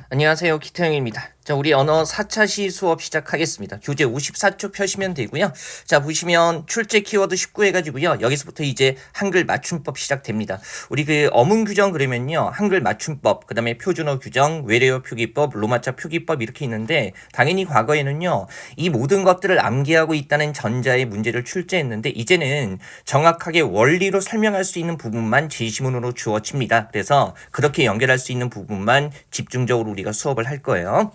안녕하세요. 기태형입니다. 자, 우리 언어 4차 시 수업 시작하겠습니다. 교재 54쪽 펴시면 되고요. 자, 보시면 출제 키워드 19 해가지고요. 여기서부터 이제 한글 맞춤법 시작됩니다. 우리 그 어문 규정 그러면요. 한글 맞춤법, 그 다음에 표준어 규정, 외래어 표기법, 로마자 표기법 이렇게 있는데 당연히 과거에는요. 이 모든 것들을 암기하고 있다는 전자의 문제를 출제했는데 이제는 정확하게 원리로 설명할 수 있는 부분만 제시문으로 주어집니다. 그래서 그렇게 연결할 수 있는 부분만 집중적으로 우리가 수업을 할 거예요.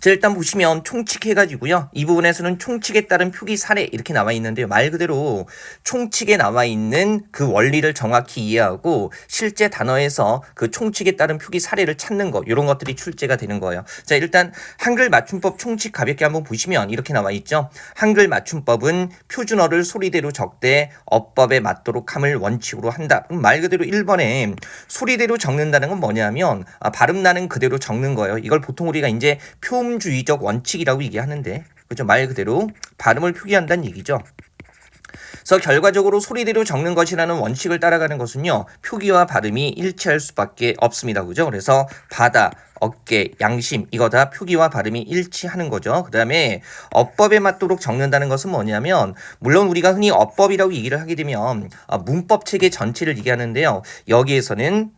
자, 일단 보시면 총칙해가지고요. 이 부분에서는 총칙에 따른 표기 사례 이렇게 나와 있는데요. 말 그대로 총칙에 나와 있는 그 원리를 정확히 이해하고 실제 단어에서 그 총칙에 따른 표기 사례를 찾는 거 이런 것들이 출제가 되는 거예요. 자, 일단 한글 맞춤법 총칙 가볍게 한번 보시면 이렇게 나와 있죠. 한글 맞춤법은 표준어를 소리대로 적되 어법에 맞도록 함을 원칙으로 한다. 말 그대로 1번에 소리대로 적는다는 건 뭐냐면 발음 나는 그대로 적는 거예요. 이걸 보통 우리가 이제 표음주의적 원칙이라고 얘기하는데 그죠? 말 그대로 발음을 표기한다는 얘기죠. 그래서 결과적으로 소리대로 적는 것이라는 원칙을 따라가는 것은요. 표기와 발음이 일치할 수밖에 없습니다. 그죠? 그래서 바다, 어깨, 양심 이거 다 표기와 발음이 일치하는 거죠. 그 다음에 어법에 맞도록 적는다는 것은 뭐냐면 물론 우리가 흔히 어법이라고 얘기를 하게 되면 문법 체계 전체를 얘기하는데요. 여기에서는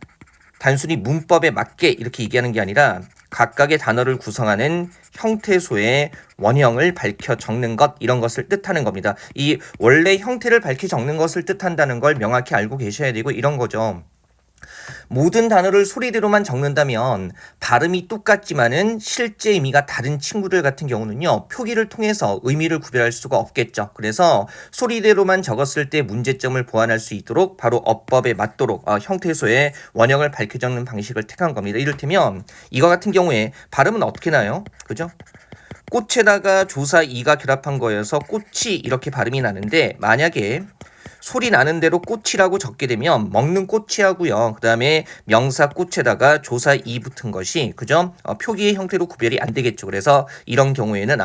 단순히 문법에 맞게 이렇게 얘기하는 게 아니라 각각의 단어를 구성하는 형태소의 원형을 밝혀 적는 것 이런 것을 뜻하는 겁니다. 이 원래 형태를 밝혀 적는 것을 뜻한다는 걸 명확히 알고 계셔야 되고 이런 거죠. 모든 단어를 소리대로만 적는다면 발음이 똑같지만은 실제 의미가 다른 친구들 같은 경우는요. 표기를 통해서 의미를 구별할 수가 없겠죠. 그래서 소리대로만 적었을 때 문제점을 보완할 수 있도록 바로 어법에 맞도록 형태소의 원형을 밝혀 적는 방식을 택한 겁니다. 이를테면 이거 같은 경우에 발음은 어떻게 나요? 그죠? 꽃에다가 조사 이가 결합한 거여서 꽃이 이렇게 발음이 나는데 만약에 소리 나는 대로 꽃이라고 적게 되면 먹는 꽃이 하고요. 그 다음에 명사 꽃에다가 조사 이 붙은 것이 그죠? 표기의 형태로 구별이 안 되겠죠. 그래서 이런 경우에는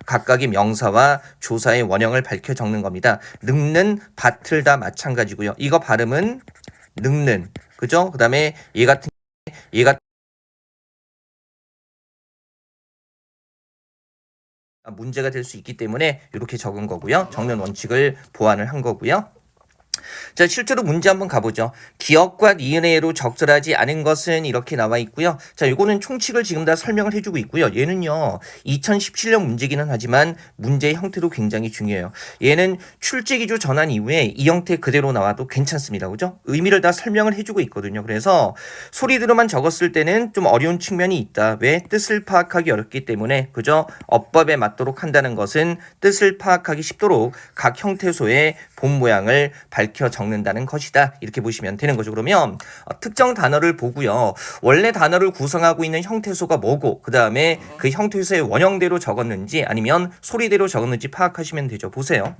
각각의 명사와 조사의 원형을 밝혀 적는 겁니다. 늙는 밭을 다 마찬가지고요. 이거 발음은 늙는 그죠? 그 다음에 얘 같은 문제가 될 수 있기 때문에 이렇게 적은 거고요. 적는 원칙을 보완을 한 거고요. 자, 실제로 문제 한번 가보죠. 기억과 니은의로 적절하지 않은 것은 이렇게 나와 있고요. 자, 이거는 총칙을 지금 다 설명을 해주고 있고요. 얘는요, 2017년 문제기는 하지만 문제의 형태도 굉장히 중요해요. 얘는 출제기조 전환 이후에 이 형태 그대로 나와도 괜찮습니다. 그죠? 의미를 다 설명을 해주고 있거든요. 그래서 소리대로만 적었을 때는 좀 어려운 측면이 있다. 왜? 뜻을 파악하기 어렵기 때문에, 그죠? 어법에 맞도록 한다는 것은 뜻을 파악하기 쉽도록 각 형태소의 본 모양을 밝혀 적는다는 것이다. 이렇게 보시면 되는 거죠. 그러면 특정 단어를 보고요. 원래 단어를 구성하고 있는 형태소가 뭐고 그 다음에 그 형태소의 원형대로 적었는지 아니면 소리대로 적었는지 파악하시면 되죠. 보세요.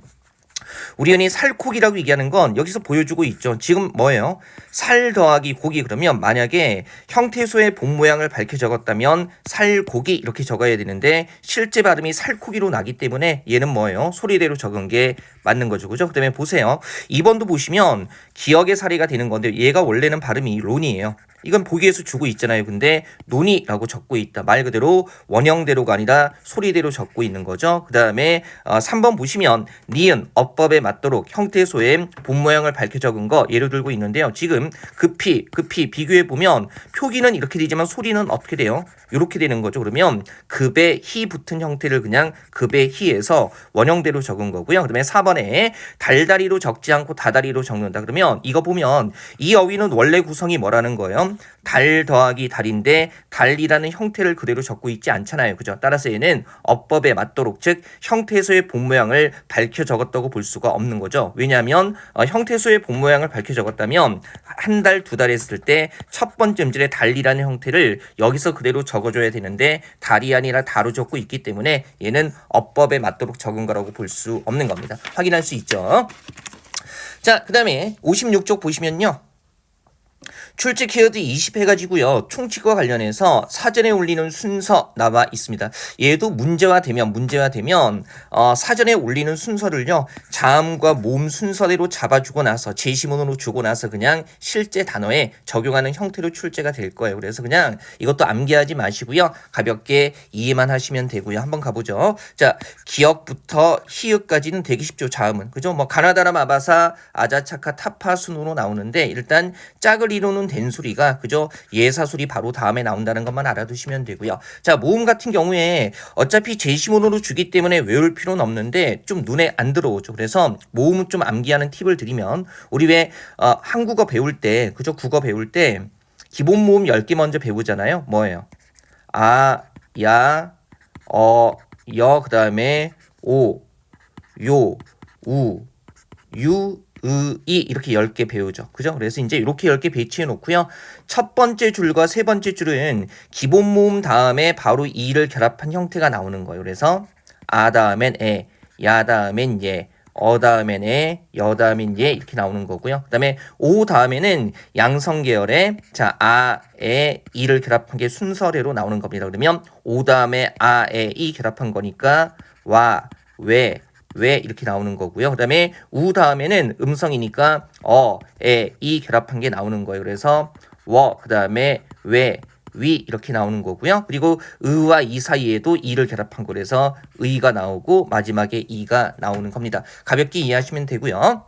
우리 흔히 살코기라고 얘기하는 건 여기서 보여주고 있죠. 지금 뭐예요? 살 더하기 고기 그러면 만약에 형태소의 본 모양을 밝혀 적었다면 살고기 이렇게 적어야 되는데 실제 발음이 살코기로 나기 때문에 얘는 뭐예요? 소리대로 적은 게 맞는 거죠. 그죠? 그 다음에 보세요. 2번도 보시면 기억의 사례가 되는 건데 얘가 원래는 발음이 론이에요. 이건 보기에서 주고 있잖아요. 근데 논이라고 적고 있다. 말 그대로 원형대로가 아니라 소리대로 적고 있는 거죠. 그 다음에 3번 보시면 니은 어법에 맞도록 형태소의 본 모양을 밝혀 적은 거 예를 들고 있는데요. 지금 급히 비교해 보면 표기는 이렇게 되지만 소리는 어떻게 돼요? 이렇게 되는 거죠. 그러면 급에 히 붙은 형태를 그냥 급에 히에서 원형대로 적은 거고요. 그다음에 4번에 달다리로 적지 않고 다다리로 적는다. 그러면 이거 보면 이 어휘는 원래 구성이 뭐라는 거예요? 달 더하기 달인데 달이라는 형태를 그대로 적고 있지 않잖아요. 그죠? 따라서 얘는 어법에 맞도록 즉 형태소의 본 모양을 밝혀 적었다고 볼 수가 없는 거죠. 왜냐하면 형태소의 본 모양을 밝혀 적었다면 한 달, 두 달 했을 때 첫 번째 음질의 달이라는 형태를 여기서 그대로 적어줘야 되는데 달이 아니라 다로 적고 있기 때문에 얘는 어법에 맞도록 적은 거라고 볼 수 없는 겁니다. 확인할 수 있죠. 자, 그 다음에 56쪽 보시면요. 출제 키워드 20 해가지고요. 총칙과 관련해서 사전에 올리는 순서 나와 있습니다. 얘도 문제화되면 사전에 올리는 순서를요. 자음과 모음 순서대로 잡아주고 나서 제시문으로 주고 나서 그냥 실제 단어에 적용하는 형태로 출제가 될 거예요. 그래서 그냥 이것도 암기하지 마시고요. 가볍게 이해만 하시면 되고요. 한번 가보죠. 자, 기역부터 히읗까지는 되게 쉽죠. 자음은. 그죠? 뭐 가나다라 마바사 아자차카 타파 순으로 나오는데 일단 짝을 이루는 된소리가 그죠? 예사소리 바로 다음에 나온다는 것만 알아두시면 되고요. 자, 모음 같은 경우에 어차피 제시문으로 주기 때문에 외울 필요는 없는데 좀 눈에 안 들어오죠. 그래서 모음은 좀 암기하는 팁을 드리면 우리 왜 한국어 배울 때 그죠? 국어 배울 때 기본 모음 10개 먼저 배우잖아요. 뭐예요? 아, 야, 여, 그 다음에 오, 요, 우, 유, 이 이렇게 10개 배우죠. 그죠? 그래서 이제 이렇게 10개 배치해 놓고요. 첫 번째 줄과 세 번째 줄은 기본 모음 다음에 바로 이를 결합한 형태가 나오는 거예요. 그래서 아 다음엔 에, 야 다음엔 예, 어 다음엔 에, 여 다음엔 예 이렇게 나오는 거고요. 그 다음에 오 다음에는 양성 계열의 자, 아, 에, 이를 결합한 게 순서대로 나오는 겁니다. 그러면 오 다음에 아, 에, 이 결합한 거니까 와, 왜 이렇게 나오는 거고요. 그 다음에 우 다음에는 음성이니까 에, 이 결합한 게 나오는 거예요. 그래서 그 다음에 위 이렇게 나오는 거고요. 그리고 의와 이 사이에도 이를 결합한 거라서 의가 나오고 마지막에 이가 나오는 겁니다. 가볍게 이해하시면 되고요.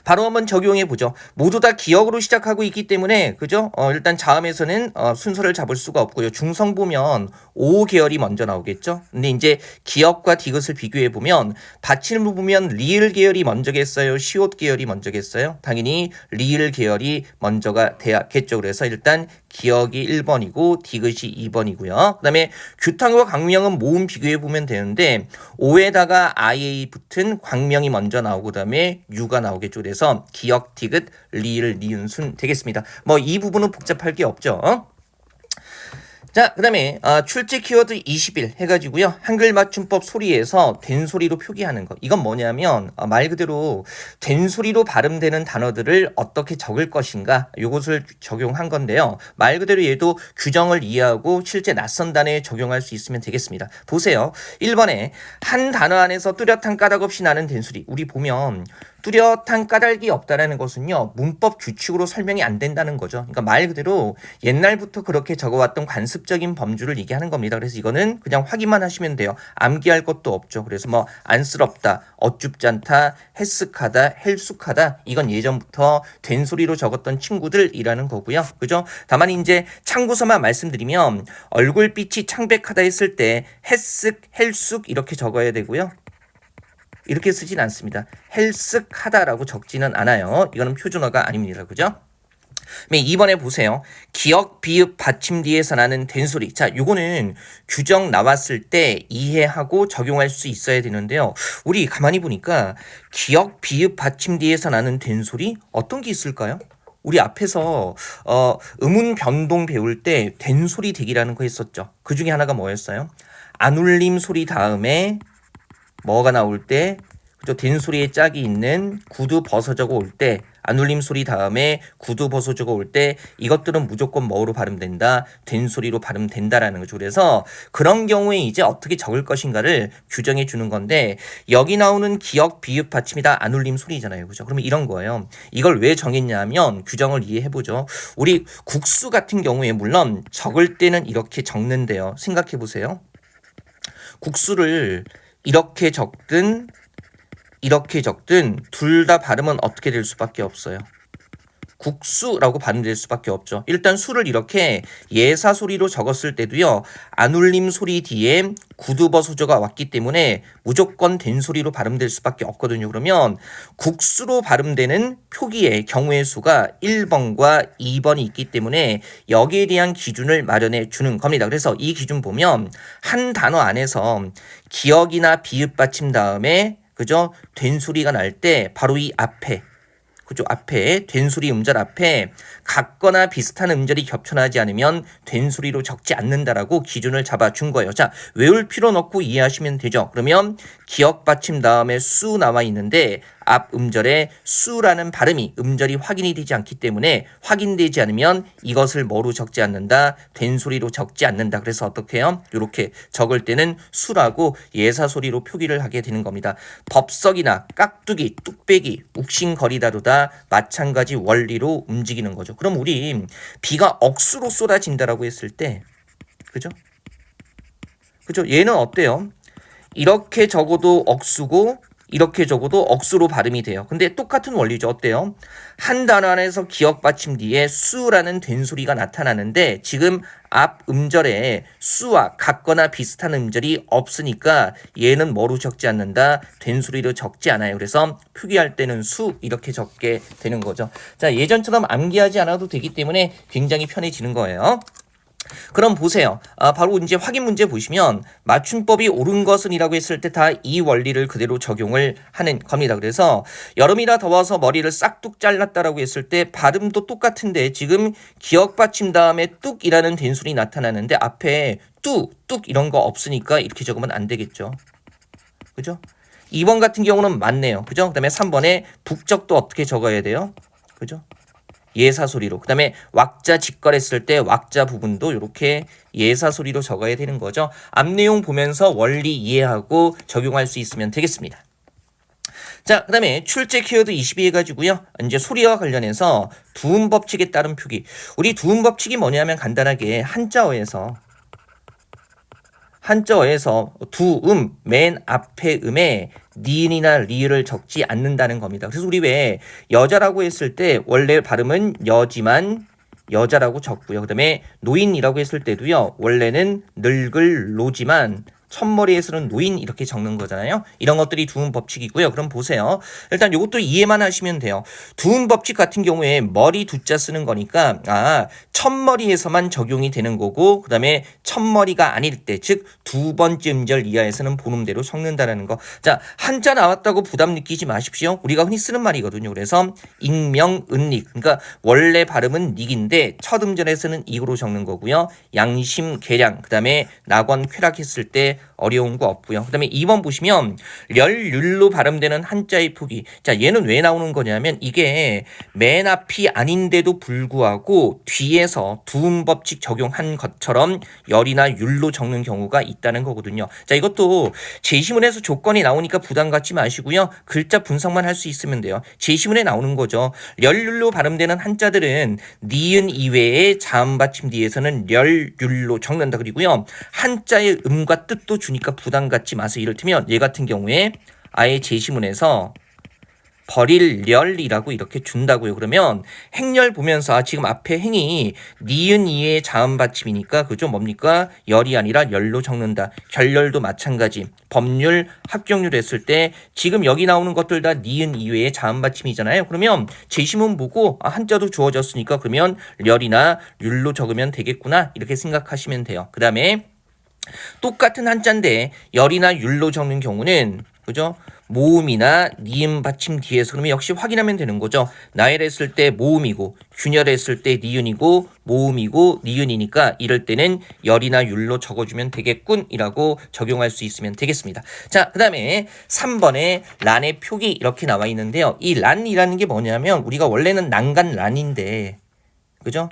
바로 한번 적용해 보죠. 모두 다 기역으로 시작하고 있기 때문에 그죠? 일단 자음에서는 순서를 잡을 수가 없고요. 중성 보면 오 계열이 먼저 나오겠죠. 근데 이제 기역과 디귿을 비교해 보면 받침을 보면 리을 계열이 먼저겠어요. 시옷 계열이 먼저겠어요. 당연히 리을 계열이 먼저가 돼야겠죠. 그래서 일단 기역이 1번이고 디귿이 2번이고요. 그 다음에 규탕과 광명은 모음 비교해 보면 되는데 5에다가 IA 붙은 광명이 먼저 나오고 그 다음에 유가 나오겠죠. 그래서 기역, 디귿, 리을, 니은순 되겠습니다. 뭐 이 부분은 복잡할 게 없죠. 자, 그 다음에 출제 키워드 21 해가지고요. 한글 맞춤법 소리에서 된소리로 표기하는 것. 이건 뭐냐면 말 그대로 된소리로 발음되는 단어들을 어떻게 적을 것인가 이것을 적용한 건데요. 말 그대로 얘도 규정을 이해하고 실제 낯선 단어에 적용할 수 있으면 되겠습니다. 보세요. 1번에 한 단어 안에서 뚜렷한 까닭 없이 나는 된소리. 우리 보면 뚜렷한 까닭이 없다라는 것은요. 문법 규칙으로 설명이 안 된다는 거죠. 그러니까 말 그대로 옛날부터 그렇게 적어왔던 관습적인 범주를 얘기하는 겁니다. 그래서 이거는 그냥 확인만 하시면 돼요. 암기할 것도 없죠. 그래서 뭐 안쓰럽다, 어줍잖다, 헬쓱하다, 헬쑥하다 이건 예전부터 된소리로 적었던 친구들이라는 거고요. 그죠? 다만 이제 참고서만 말씀드리면 얼굴빛이 창백하다 했을 때 헬쓱, 헬쑥 이렇게 적어야 되고요. 이렇게 쓰진 않습니다. 헬쓱하다라고 적지는 않아요. 이거는 표준어가 아닙니다. 그죠? 2번에 보세요. 기역, 비읍, 받침 뒤에서 나는 된소리. 자, 요거는 규정 나왔을 때 이해하고 적용할 수 있어야 되는데요. 우리 가만히 보니까 기역, 비읍, 받침 뒤에서 나는 된소리 어떤 게 있을까요? 우리 앞에서 음운 변동 배울 때 된소리 대기라는 거 했었죠. 그 중에 하나가 뭐였어요? 안울림 소리 다음에 뭐가 나올 때 그죠? 된소리에 짝이 있는 구두 벗어져가 올 때 안울림 소리 다음에 구두 벗어져가 올 때 이것들은 무조건 뭐로 발음된다? 된소리로 발음된다라는 거죠. 그래서 그런 경우에 이제 어떻게 적을 것인가를 규정해 주는 건데 여기 나오는 기역, 비읍, 받침이 다 안울림 소리잖아요. 그죠? 그러면 이런 거예요. 이걸 왜 정했냐면 규정을 이해해 보죠. 우리 국수 같은 경우에 물론 적을 때는 이렇게 적는데요. 생각해 보세요. 국수를 이렇게 적든 둘 다 발음은 어떻게 될 수밖에 없어요. 국수라고 발음될 수밖에 없죠. 일단 수를 이렇게 예사 소리로 적었을 때도요. 안울림 소리 뒤에 구두버소저가 왔기 때문에 무조건 된 소리로 발음될 수밖에 없거든요. 그러면 국수로 발음되는 표기의 경우의 수가 1번과 2번이 있기 때문에 여기에 대한 기준을 마련해 주는 겁니다. 그래서 이 기준 보면 한 단어 안에서 기역이나 비읍 받침 다음에 그죠? 된 소리가 날 때 바로 이 앞에 그죠? 앞에 된소리 음절 앞에 같거나 비슷한 음절이 겹쳐나지 않으면 된소리로 적지 않는다라고 기준을 잡아준 거예요. 자, 외울 필요는 없고 이해하시면 되죠. 그러면 기역 받침 다음에 수 나와 있는데 앞 음절에 수라는 발음이 음절이 확인이 되지 않기 때문에 확인되지 않으면 이것을 뭐로 적지 않는다? 된소리로 적지 않는다. 그래서 어떻게 해요? 이렇게 적을 때는 수라고 예사소리로 표기를 하게 되는 겁니다. 법석이나 깍두기, 뚝배기, 욱신거리다도 마찬가지 원리로 움직이는 거죠. 그럼 우리 비가 억수로 쏟아진다라고 했을 때 그죠? 그죠? 얘는 어때요? 이렇게 적어도 억수고 이렇게 적어도 억수로 발음이 돼요. 근데 똑같은 원리죠. 어때요? 한 단어 안에서 기역 받침 뒤에 수라는 된소리가 나타나는데 지금 앞 음절에 수와 같거나 비슷한 음절이 없으니까 얘는 뭐로 적지 않는다? 된소리로 적지 않아요. 그래서 표기할 때는 수 이렇게 적게 되는 거죠. 자, 예전처럼 암기하지 않아도 되기 때문에 굉장히 편해지는 거예요. 그럼 보세요. 바로 이제 확인 문제 보시면 맞춤법이 옳은 것은 이라고 했을 때 다 이 원리를 그대로 적용을 하는 겁니다. 그래서 여름이라 더워서 머리를 싹둑 잘랐다라고 했을 때 발음도 똑같은데 지금 기역 받침 다음에 뚝이라는 된소리 나타나는데 앞에 뚝 이런 거 없으니까 이렇게 적으면 안 되겠죠. 그죠? 2번 같은 경우는 맞네요. 그죠? 그다음에 3번에 북적도 어떻게 적어야 돼요? 그죠? 예사소리로. 그 다음에 왁자 직걸했을 때 왁자 부분도 이렇게 예사소리로 적어야 되는 거죠. 앞 내용 보면서 원리 이해하고 적용할 수 있으면 되겠습니다. 자, 그 다음에 출제 키워드 22 해가지고요. 이제 소리와 관련해서 두음 법칙에 따른 표기. 우리 두음 법칙이 뭐냐면 간단하게 한자어에서 두음, 맨 앞에 음에 니은이나 리을을 적지 않는다는 겁니다. 그래서 우리 왜 여자라고 했을 때 원래 발음은 여지만 여자라고 적고요. 그 다음에 노인이라고 했을 때도요. 원래는 늙을 노지만 첫머리에서는 노인 이렇게 적는 거잖아요. 이런 것들이 두음 법칙이고요. 그럼 보세요. 일단 이것도 이해만 하시면 돼요. 두음 법칙 같은 경우에 머리 두자 쓰는 거니까 첫머리에서만 적용이 되는 거고 그 다음에 첫머리가 아닐 때 즉 두 번째 음절 이하에서는 본음대로 적는다는 거. 자, 한자 나왔다고 부담 느끼지 마십시오. 우리가 흔히 쓰는 말이거든요. 그래서 익명, 은닉. 그러니까 원래 발음은 닉인데 첫 음절에서는 익으로 적는 거고요. 양심, 계량. 그 다음에 낙원, 쾌락했을 때 어려운 거 없고요. 그 다음에 2번 보시면 렬률로 발음되는 한자의 표기. 자, 얘는 왜 나오는 거냐면 이게 맨 앞이 아닌데도 불구하고 뒤에서 두음 법칙 적용한 것처럼 열이나 율로 적는 경우가 있다는 거거든요. 자, 이것도 제시문에서 조건이 나오니까 부담 갖지 마시고요. 글자 분석만 할 수 있으면 돼요. 제시문에 나오는 거죠. 렬률로 발음되는 한자들은 니은 이외에 자음 받침 뒤에서는 렬율로 적는다. 그리고요. 한자의 음과 뜻도 주니까 부담 갖지 마세요. 이를테면 얘 같은 경우에 아예 제시문에서 버릴 렬이라고 이렇게 준다고요. 그러면 행렬 보면서 지금 앞에 행이 니은 이의 자음 받침이니까 그죠? 뭡니까? 열이 아니라 열로 적는다. 결렬도 마찬가지. 법률, 합격률 했을 때 지금 여기 나오는 것들 다 니은 이외의 자음 받침이잖아요. 그러면 제시문 보고 한자도 주어졌으니까 그러면 렬이나 율로 적으면 되겠구나. 이렇게 생각하시면 돼요. 그 다음에 똑같은 한자인데 열이나 율로 적는 경우는 그죠? 모음이나 니은 받침 뒤에서 그러면 역시 확인하면 되는 거죠. 나열 했을 때 모음이고 균열 했을 때 니은이고 모음이고 니은이니까 이럴 때는 열이나 율로 적어주면 되겠군이라고 적용할 수 있으면 되겠습니다. 자, 그 다음에 3번에 란의 표기 이렇게 나와 있는데요. 이 란이라는 게 뭐냐면 우리가 원래는 난간 란인데 그죠?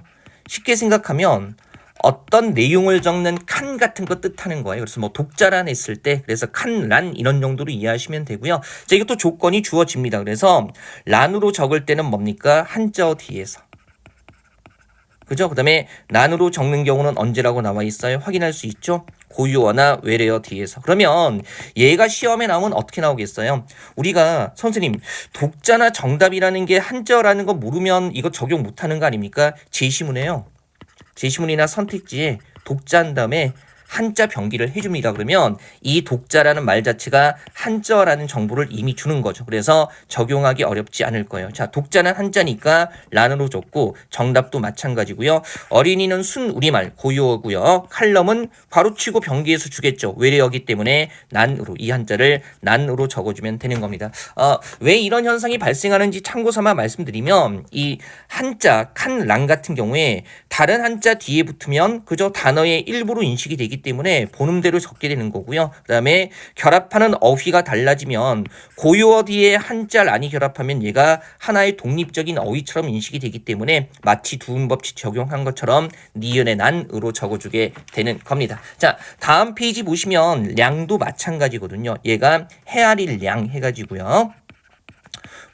쉽게 생각하면 어떤 내용을 적는 칸 같은 거 뜻하는 거예요. 그래서 뭐 독자란 했을 때 그래서 칸, 란 이런 정도로 이해하시면 되고요. 자, 이것도 조건이 주어집니다. 그래서 란으로 적을 때는 뭡니까? 한자어 뒤에서. 그죠? 그 다음에 난으로 적는 경우는 언제라고 나와 있어요? 확인할 수 있죠? 고유어나 외래어 뒤에서. 그러면 얘가 시험에 나오면 어떻게 나오겠어요? 우리가 선생님 독자나 정답이라는 게 한자어라는 거 모르면 이거 적용 못하는 거 아닙니까? 제시문에요. 제시문이나 선택지에 독자한 다음에 한자 병기를 해줍니다. 그러면 이 독자라는 말 자체가 한자라는 정보를 이미 주는 거죠. 그래서 적용하기 어렵지 않을 거예요. 자, 독자는 한자니까 란으로 적고 정답도 마찬가지고요. 어린이는 순 우리말 고유어고요. 칼럼은 괄호치고 병기에서 주겠죠. 외래어기 때문에 난으로 이 한자를 난으로 적어주면 되는 겁니다. 왜 이런 현상이 발생하는지 참고 삼아 말씀드리면 이 한자 칸, 란 같은 경우에 다른 한자 뒤에 붙으면 그저 단어의 일부로 인식이 되기 때문에 본음대로 적게 되는 거고요. 그다음에 결합하는 어휘가 달라지면 고유어 뒤에 한자 란이 결합하면 얘가 하나의 독립적인 어휘처럼 인식이 되기 때문에 마치 두음 법칙 적용한 것처럼 니은의 난으로 적어주게 되는 겁니다. 자, 다음 페이지 보시면 량도 마찬가지거든요. 얘가 헤아릴 량 해가지고요.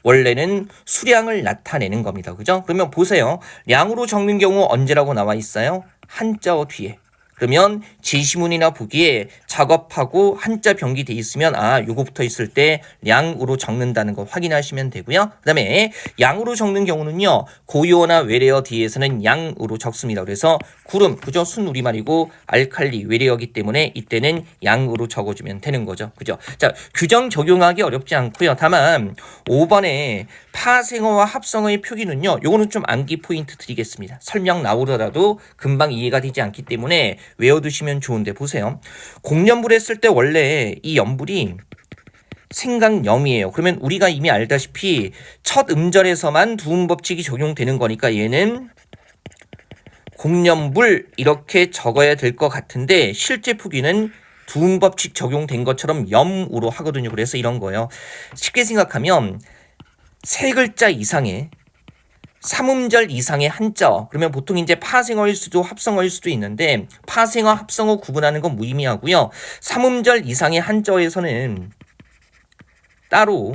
원래는 수량을 나타내는 겁니다. 그죠? 그러면 보세요. 량으로 적는 경우 언제라고 나와 있어요? 한자어 뒤에. 그러면 제시문이나 보기에 작업하고 한자 병기 돼 있으면 요거 붙어 있을 때 량으로 적는다는 거 확인하시면 되고요. 그다음에 양으로 적는 경우는요. 고유어나 외래어 뒤에서는 양으로 적습니다. 그래서 구름, 그죠? 순우리말이고 알칼리 외래어기 때문에 이때는 양으로 적어주면 되는 거죠. 그죠? 자, 규정 적용하기 어렵지 않고요. 다만 5번에 파생어와 합성어의 표기는요. 요거는 좀 암기 포인트 드리겠습니다. 설명 나오더라도 금방 이해가 되지 않기 때문에 외워두시면 좋은데 보세요. 공연불 했을 때 원래 이 연불이 생강염이에요. 그러면 우리가 이미 알다시피 첫 음절에서만 두음 법칙이 적용되는 거니까 얘는 공연불 이렇게 적어야 될 것 같은데 실제 표기는 두음 법칙 적용된 것처럼 염으로 하거든요. 그래서 이런 거예요. 쉽게 생각하면 세 글자 이상의 3음절 이상의 한자어, 그러면 보통 이제 파생어일 수도 합성어일 수도 있는데 파생어, 합성어 구분하는 건 무의미하고요. 3음절 이상의 한자어에서는 따로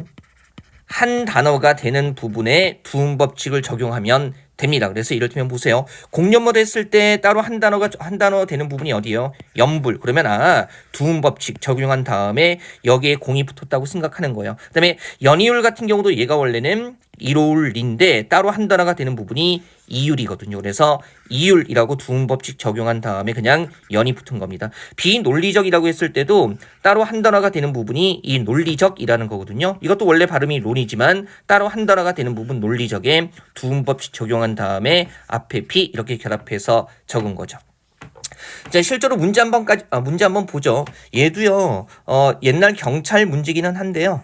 한 단어가 되는 부분에 두음 법칙을 적용하면 됩니다. 그래서 이를테면 보세요. 공연못 했을 때 따로 한 단어 되는 부분이 어디예요? 염불. 그러면 두음 법칙 적용한 다음에 여기에 공이 붙었다고 생각하는 거예요. 그다음에 연이율 같은 경우도 얘가 원래는 이롤인데 따로 한 단어가 되는 부분이 이율이거든요. 그래서 이율이라고 두음 법칙 적용한 다음에 그냥 연이 붙은 겁니다. 비논리적이라고 했을 때도 따로 한 단어가 되는 부분이 이 논리적이라는 거거든요. 이것도 원래 발음이 론이지만 따로 한 단어가 되는 부분 논리적에 두음 법칙 적용한 다음에 앞에 비 이렇게 결합해서 적은 거죠. 자, 실제로 문제 한번 보죠. 얘도요. 옛날 경찰 문제기는 한데요.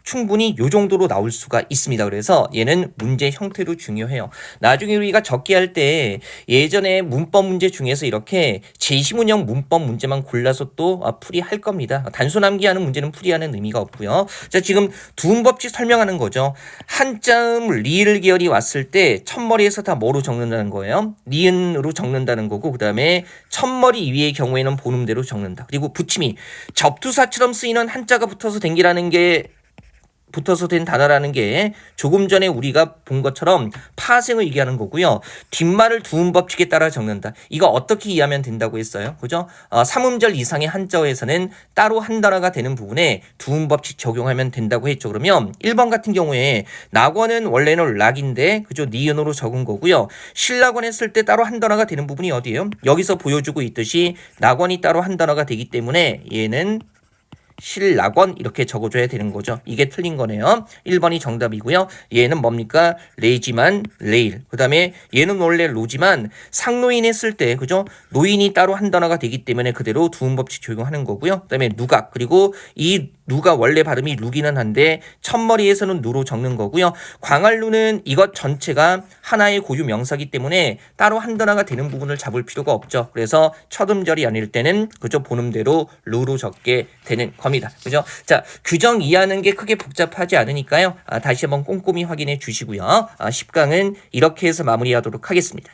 충분히 요 정도로 나올 수가 있습니다. 그래서 얘는 문제 형태로 중요해요. 나중에 우리가 적기 할 때 예전에 문법 문제 중에서 이렇게 제시문형 문법 문제만 골라서 또 풀이할 겁니다. 단순 암기하는 문제는 풀이하는 의미가 없고요. 자, 지금 두음 법칙 설명하는 거죠. 한자음 리을 계열이 왔을 때 첫머리에서 다 뭐로 적는다는 거예요? 니은으로 적는다는 거고, 그 다음에 첫머리 이외의 경우에는 본음대로 적는다. 그리고 붙임이 접두사처럼 쓰이는 한자가 붙어서 된 단어라는 게 조금 전에 우리가 본 것처럼 파생을 얘기하는 거고요. 뒷말을 두음 법칙에 따라 적는다. 이거 어떻게 이해하면 된다고 했어요? 그죠? 3음절 이상의 한자어에서는 따로 한 단어가 되는 부분에 두음 법칙 적용하면 된다고 했죠. 그러면 1번 같은 경우에 낙원은 원래는 락인데 그죠? 니은으로 적은 거고요. 신락원 했을 때 따로 한 단어가 되는 부분이 어디예요? 여기서 보여주고 있듯이 낙원이 따로 한 단어가 되기 때문에 얘는 신락원 이렇게 적어줘야 되는 거죠. 이게 틀린 거네요. 1번이 정답이고요. 얘는 뭡니까? 레이지만 레일. 그 다음에 얘는 원래 로지만 상노인 했을 때 그죠? 노인이 따로 한 단어가 되기 때문에 그대로 두음 법칙 적용하는 거고요. 그 다음에 누각, 그리고 이 누가 원래 발음이 룩이는 한데 첫머리에서는 누로 적는 거고요. 광활루는 이것 전체가 하나의 고유 명사기 때문에 따로 한 단어가 되는 부분을 잡을 필요가 없죠. 그래서 첫 음절이 아닐 때는 그저 본음대로 루로 적게 되는 겁니다. 그죠? 자, 규정 이해하는 게 크게 복잡하지 않으니까요. 다시 한번 꼼꼼히 확인해 주시고요. 10강은 이렇게 해서 마무리하도록 하겠습니다.